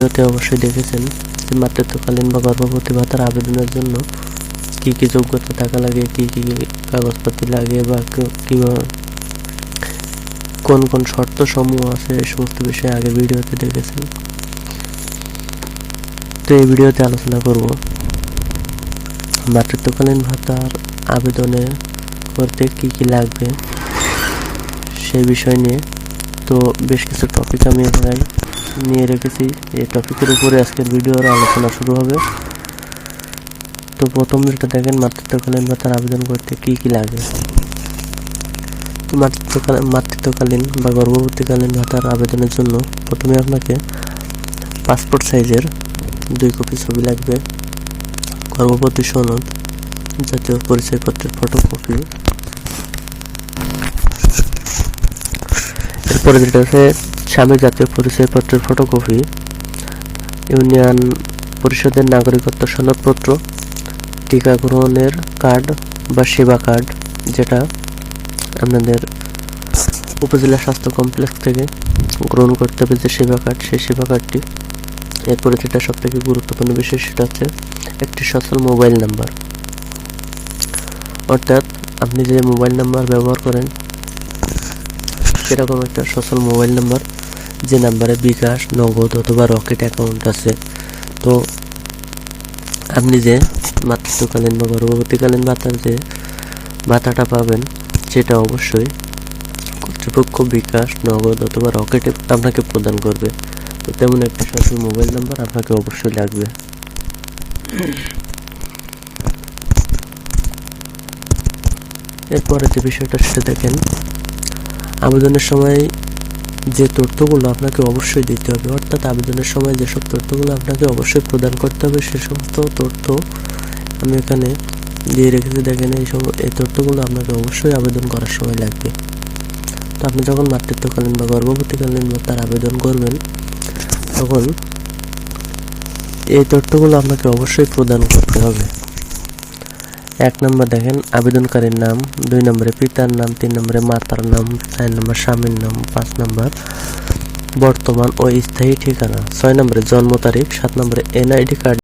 ভিডিওতে অবশ্যই দেখেছেন যে মাতৃত্বকালীন বা গর্ভবতী ভাতার আবেদনের জন্য কি কি যোগ্যতা থাকা লাগে, কি কি কাগজপত্র লাগে বা কিভাবে কোন কোন শর্ত সমূহ আছে, এই সমস্ত বিষয়ে আগের ভিডিওতে দেখেছেন। তো এই ভিডিওতে আলোচনা করব মাতৃত্বকালীন ভাতার আবেদনে করতে কি কি লাগবে সেই বিষয় নিয়ে। তো বেশ কিছু টপিক আমি এখানে নিয়ে রেখেছি, এই টপিকের উপরে আজকের ভিডিওর আলোচনা শুরু হবে। তো প্রথম যেটা দেখেন, মাতৃত্বকালীন ভাতার আবেদন করতে কি কি লাগে। তো মাতৃত্বকালীন বা গর্ভবতীকালীন ভাতার আবেদনের জন্য প্রথমে আপনাকে পাসপোর্ট সাইজের 2 কপি ছবি লাগবে, গর্ভবতী সনদ, জাতীয় পরিচয়পত্রের ফটোকপি। এরপরে যেটা আছে স্বামীর জাতীয় পরিচয়পত্রের ফটোকপি, ইউনিয়ন পরিষদের নাগরিকত্ব সনদপত্র, টিকা গ্রহণের কার্ড বা সেবা কার্ড, যেটা আপনাদের উপজেলা স্বাস্থ্য কমপ্লেক্স থেকে গ্রহণ করতে হবে যে সেবা কার্ড, সেই সেবা কার্ডটি। এরপরে যেটা সবথেকে গুরুত্বপূর্ণ বিষয় সেটা হচ্ছে একটি সচল মোবাইল নাম্বার, অর্থাৎ আপনি যে মোবাইল নাম্বার ব্যবহার করেন সেরকম একটা সচল মোবাইল নাম্বার, যে নাম্বারে বিকাশ, নগদ অথবা রকেট অ্যাকাউন্ট আছে। তো আপনি যে মাতৃত্বকালীন বা গর্ভবতীকালীন ভাতার যে ভাতাটা পাবেন সেটা অবশ্যই কর্তৃপক্ষ বিকাশ, নগদ অথবা রকেটে আপনাকে প্রদান করবে। তো তেমন একটি সচল মোবাইল নাম্বার আপনাকে অবশ্যই লাগবে। এরপরে যে বিষয়টা সেটা দেখেন, আবেদনের সময় যে তথ্যগুলো আপনাকে অবশ্যই দিতে হবে, অর্থাৎ আবেদনের সময় যেসব তথ্যগুলো আপনাকে অবশ্যই প্রদান করতে হবে সে সমস্ত তথ্য আমি এখানে দিয়ে রেখেছি। দেখেন এই তথ্যগুলো আপনাকে অবশ্যই আবেদন করার সময় লাগবে। তো আপনি যখন মাতৃত্বকালীন বা গর্ভবতীকালীন ভাতার আবেদন করবেন তখন এই তথ্যগুলো আপনাকে অবশ্যই প্রদান করতে হবে। 1 নম্বর দেখেন আবেদনকারীর নাম, 2 নম্বরে পিতার নাম, 3 নম্বরে মাতার নাম, 4 নম্বর স্বামীর নাম, 5 নম্বর বর্তমান ও স্থায়ী ঠিকানা, 6 নম্বরে জন্ম তারিখ, 7 নম্বরে এনআইডি কার্ড